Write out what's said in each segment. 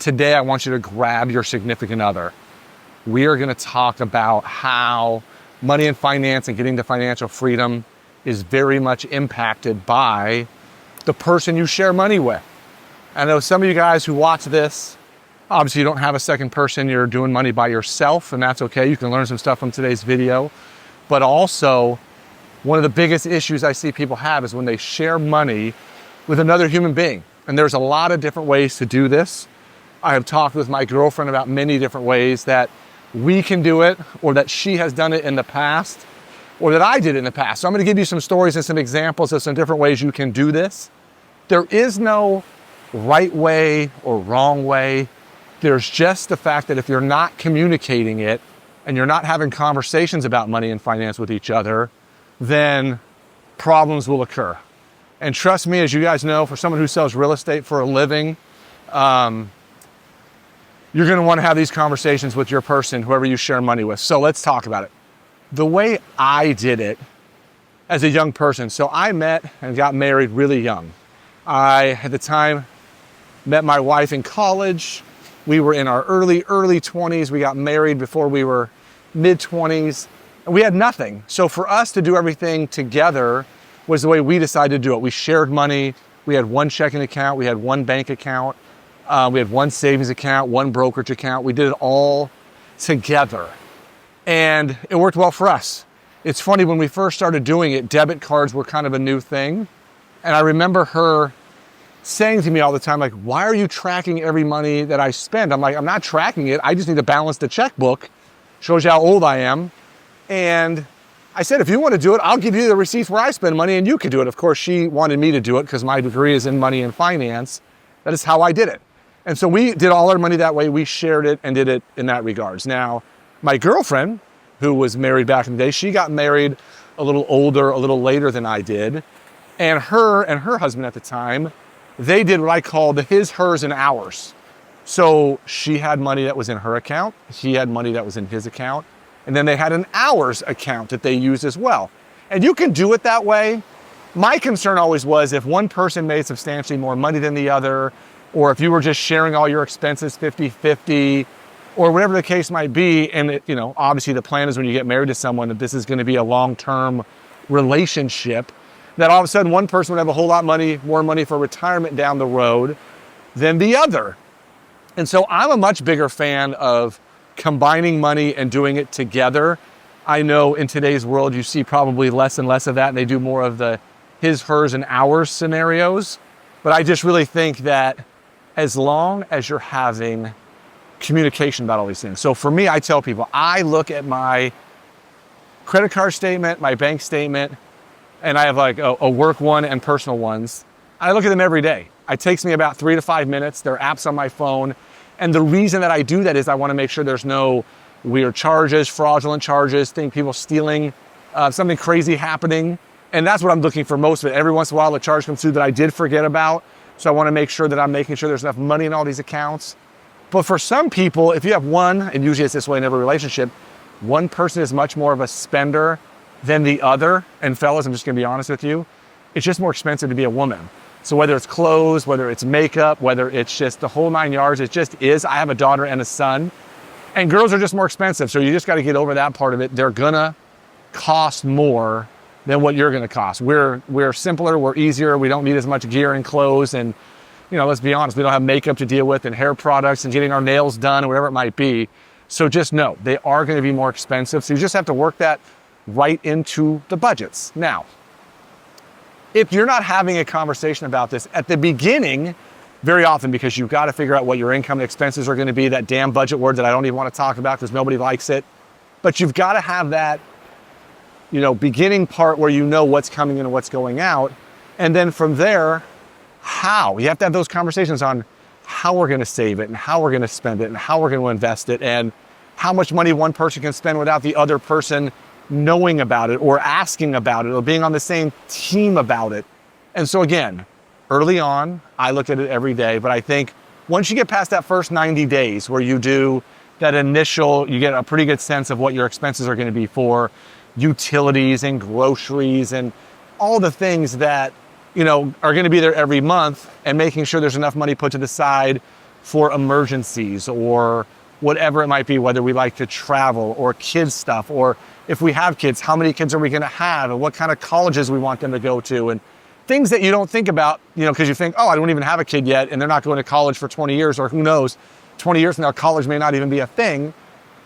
today I want you to grab your significant other. We are going to talk about how money and finance and getting to financial freedom is very much impacted by the person you share money with. I know some of you guys who watch this, obviously you don't have a second person, you're doing money by yourself, and that's okay. You can learn some stuff from today's video. But also, one of the biggest issues I see people have is when they share money with another human being. And there's a lot of different ways to do this. I have talked with my girlfriend about many different ways that we can do it, or that she has done it in the past, or that I did in the past. So I'm gonna give you some stories and some examples of some different ways you can do this. There is no right way or wrong way. There's just the fact that if you're not communicating it and you're not having conversations about money and finance with each other, then problems will occur. And trust me, as you guys know, for someone who sells real estate for a living, you're gonna wanna have these conversations with your person, whoever you share money with. So let's talk about it. The way I did it as a young person, so I met and got married really young. I, at the time, met my wife in college. We were in our early 20s. We got married before we were mid-20s, and we had nothing. So for us to do everything together was the way we decided to do it. We shared money. We had one checking account. We had one bank account. We had one savings account, one brokerage account. We did it all together. And it worked well for us. It's funny, when we first started doing it, debit cards were kind of a new thing. And I remember her saying to me all the time, like, why are you tracking every money that I spend? I'm like, I'm not tracking it. I just need to balance the checkbook. Shows you how old I am. And I said, if you want to do it, I'll give you the receipts where I spend money and you can do it. Of course, she wanted me to do it because my degree is in money and finance. That is how I did it. And so we did all our money that way. We shared it and did it in that regards. Now, my girlfriend, who was married back in the day, she got married a little older, a little later than I did. And her husband at the time, they did what I call the his, hers, and ours. So she had money that was in her account. He had money that was in his account. And then they had an ours account that they used as well. And you can do it that way. My concern always was if one person made substantially more money than the other, or if you were just sharing all your expenses 50-50, or whatever the case might be, and it, obviously the plan is when you get married to someone that this is going to be a long-term relationship, that all of a sudden one person would have a whole lot more money for retirement down the road than the other. And so I'm a much bigger fan of combining money and doing it together. I know in today's world you see probably less and less of that, and they do more of the his, hers, and ours scenarios. But I just really think that as long as you're having communication about all these things. So for me, I tell people, I look at my credit card statement, my bank statement, and I have like a work one and personal ones. I look at them every day. It takes me about 3 to 5 minutes. There are apps on my phone. And the reason that I do that is I want to make sure there's no weird charges, fraudulent charges, people stealing, something crazy happening. And that's what I'm looking for most of it. Every once in a while, a charge comes through that I did forget about. So I want to make sure that I'm making sure there's enough money in all these accounts. But for some people, if you have one, and usually it's this way in every relationship, one person is much more of a spender than the other. And fellas, I'm just going to be honest with you, it's just more expensive to be a woman. So whether it's clothes, whether it's makeup, whether it's just the whole 9 yards, it just is. I have a daughter and a son, and girls are just more expensive. So you just got to get over that part of it. They're gonna cost more than what you're gonna cost. We're simpler, we're easier, we don't need as much gear and clothes, and let's be honest, we don't have makeup to deal with and hair products and getting our nails done or whatever it might be. So just know, they are gonna be more expensive. So you just have to work that right into the budgets. Now, if you're not having a conversation about this at the beginning, very often, because you've got to figure out what your income and expenses are going to be, that damn budget word that I don't even want to talk about because nobody likes it, but you've got to have that, beginning part where you know what's coming in and what's going out. And then from there, how? You have to have those conversations on how we're going to save it and how we're going to spend it and how we're going to invest it and how much money one person can spend without the other person knowing about it or asking about it or being on the same team about it. And so again, early on, I looked at it every day, but I think once you get past that first 90 days where you do that initial, you get a pretty good sense of what your expenses are going to be for utilities and groceries and all the things that, are going to be there every month, and making sure there's enough money put to the side for emergencies or whatever it might be, whether we like to travel or kids stuff, or if we have kids, how many kids are we going to have and what kind of colleges we want them to go to, and things that you don't think about, because you think, oh, I don't even have a kid yet and they're not going to college for 20 years, or who knows, 20 years from now, college may not even be a thing.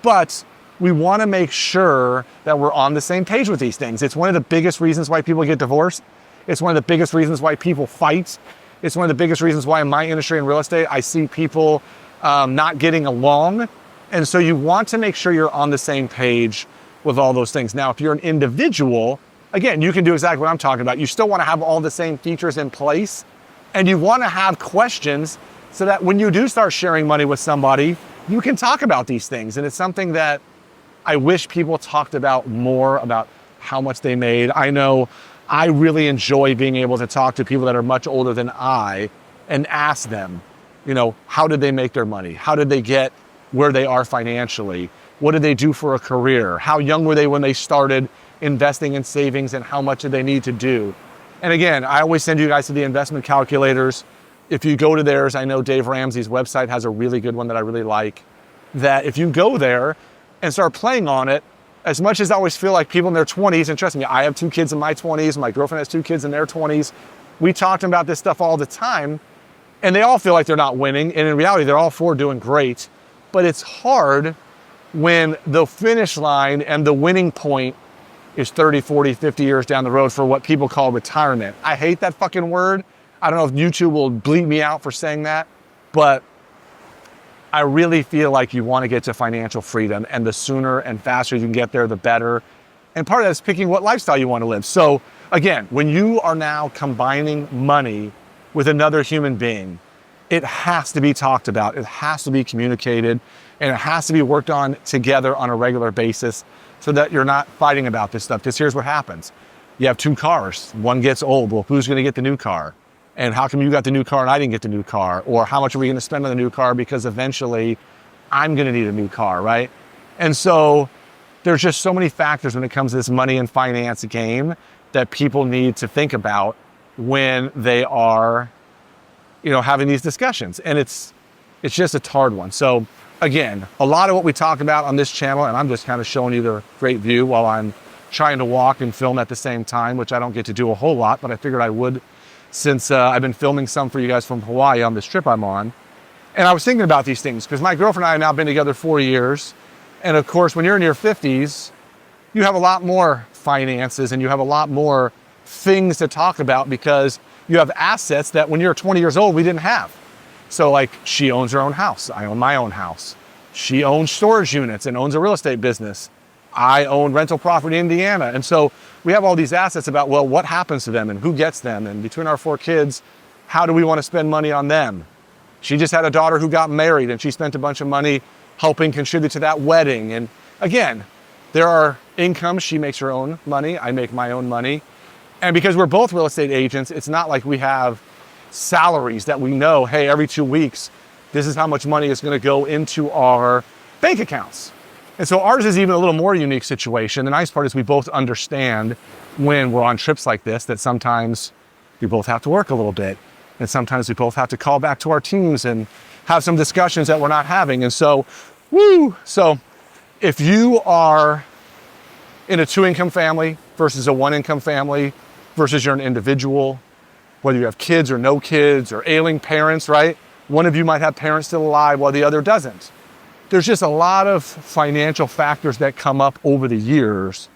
But we want to make sure that we're on the same page with these things. It's one of the biggest reasons why people get divorced. It's one of the biggest reasons why people fight. It's one of the biggest reasons why in my industry in real estate, I see people not getting along. And so you want to make sure you're on the same page with all those things. Now, if you're an individual, again, you can do exactly what I'm talking about. You still want to have all the same features in place, and you want to have questions so that when you do start sharing money with somebody, you can talk about these things. And it's something that I wish people talked about more, about how much they made. I know I really enjoy being able to talk to people that are much older than I and ask them, how did they make their money? How did they get where they are financially? What did they do for a career? How young were they when they started investing in savings, and how much did they need to do? And again, I always send you guys to the investment calculators. If you go to theirs, I know Dave Ramsey's website has a really good one that I really like, that if you go there and start playing on it, as much as I always feel like people in their 20s, and trust me, I have 2 kids in my 20s, my girlfriend has 2 kids in their 20s, we talked about this stuff all the time, and they all feel like they're not winning, and in reality, they're all 4 doing great. But it's hard when the finish line and the winning point is 30, 40, 50 years down the road for what people call retirement. I hate that fucking word. I don't know if YouTube will bleep me out for saying that, but I really feel like you want to get to financial freedom, and the sooner and faster you can get there, the better. And part of that is picking what lifestyle you want to live. So again, when you are now combining money with another human being, it has to be talked about, it has to be communicated, and it has to be worked on together on a regular basis so that you're not fighting about this stuff. Because here's what happens. You have 2 cars, one gets old. Well, who's going to get the new car? And how come you got the new car and I didn't get the new car? Or how much are we going to spend on the new car because eventually I'm going to need a new car, right? And so there's just so many factors when it comes to this money and finance game that people need to think about when they are, having these discussions. And it's just a hard one. So again, a lot of what we talk about on this channel, and I'm just kind of showing you the great view while I'm trying to walk and film at the same time, which I don't get to do a whole lot, but I figured I would since I've been filming some for you guys from Hawaii on this trip I'm on. And I was thinking about these things because my girlfriend and I have now been together 4 years. And of course, when you're in your 50s, you have a lot more finances and you have a lot more things to talk about because you have assets that when you're 20 years old, we didn't have. So like she owns her own house. I own my own house. She owns storage units and owns a real estate business. I own rental property in Indiana. And so we have all these assets about, well, what happens to them and who gets them? And between our 4 kids, how do we want to spend money on them? She just had a daughter who got married and she spent a bunch of money helping contribute to that wedding. And again, there are incomes. She makes her own money. I make my own money. And because we're both real estate agents, it's not like we have salaries that we know, hey, every 2 weeks, this is how much money is going to go into our bank accounts. And so ours is even a little more unique situation. The nice part is we both understand when we're on trips like this that sometimes we both have to work a little bit. And sometimes we both have to call back to our teams and have some discussions that we're not having. And so, So if you are in a 2-income family versus a 1-income family versus you're an individual, whether you have kids or no kids or ailing parents, right? One of you might have parents still alive while the other doesn't. There's just a lot of financial factors that come up over the years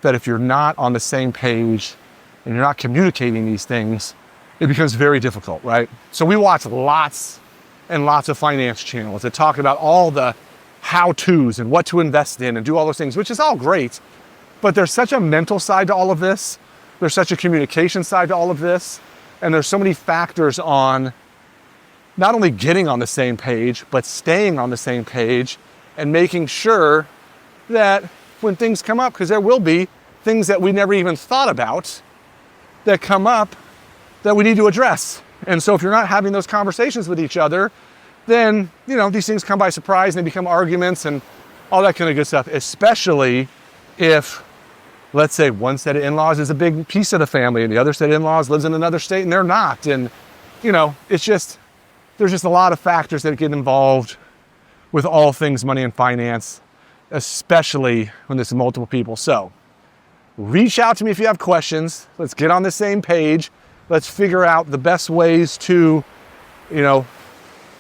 that if you're not on the same page and you're not communicating these things, it becomes very difficult, right? So we watch lots and lots of finance channels that talk about all the how-tos and what to invest in and do all those things, which is all great. But there's such a mental side to all of this. There's such a communication side to all of this. And there's so many factors on not only getting on the same page, but staying on the same page and making sure that when things come up, because there will be things that we never even thought about that come up that we need to address. And so if you're not having those conversations with each other, then, these things come by surprise and they become arguments and all that kind of good stuff, especially if, let's say, one set of in-laws is a big piece of the family and the other set of in-laws lives in another state and they're not. And, there's there's just a lot of factors that get involved with all things money and finance, especially when there's multiple people. So reach out to me if you have questions. Let's get on the same page. Let's figure out the best ways to,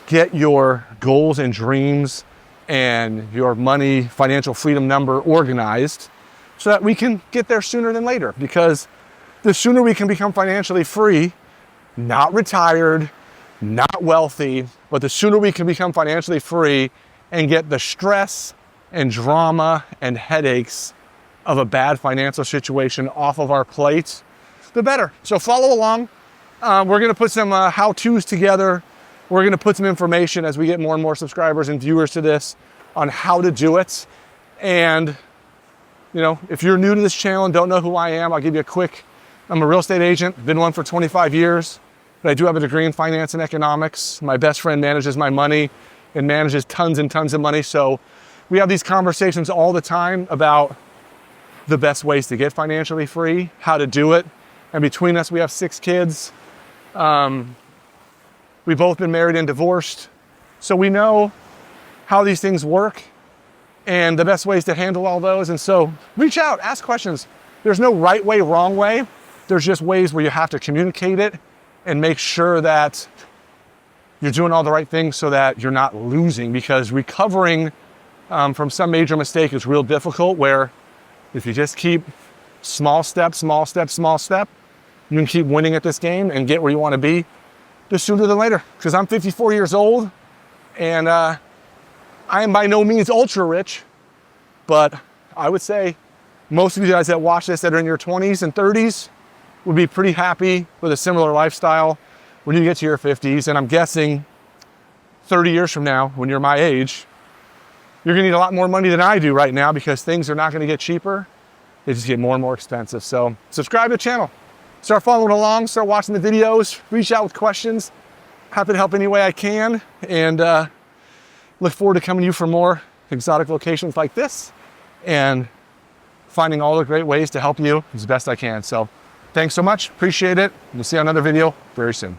get your goals and dreams and your money, financial freedom number organized so that we can get there sooner than later. Because the sooner we can become financially free, not retired, not wealthy, but the sooner we can become financially free and get the stress and drama and headaches of a bad financial situation off of our plate, the better. So follow along. We're gonna put some how-tos together. We're gonna put some information as we get more and more subscribers and viewers to this on how to do it. And if you're new to this channel and don't know who I am, I'll give you a quick, I'm a real estate agent, been one for 25 years, but I do have a degree in finance and economics. My best friend manages my money and manages tons and tons of money. So we have these conversations all the time about the best ways to get financially free, how to do it. And between us, we have 6 kids. We've both been married and divorced. So we know how these things work and the best ways to handle all those. And so reach out, ask questions. There's no right way, wrong way. There's just ways where you have to communicate it and make sure that you're doing all the right things so that you're not losing, because recovering from some major mistake is real difficult, where if you just keep small step, small step, small step, you can keep winning at this game and get where you want to be just sooner than later. Because I'm 54 years old and I am by no means ultra rich, but I would say most of you guys that watch this that are in your 20s and 30s would be pretty happy with a similar lifestyle when you get to your 50s. And I'm guessing 30 years from now, when you're my age, you're gonna need a lot more money than I do right now, because things are not gonna get cheaper. They just get more and more expensive. So subscribe to the channel, start following along, start watching the videos, reach out with questions. Happy to help any way I can. And look forward to coming to you for more exotic locations like this and finding all the great ways to help you as best I can. So thanks so much, appreciate it. We'll see you on another video very soon.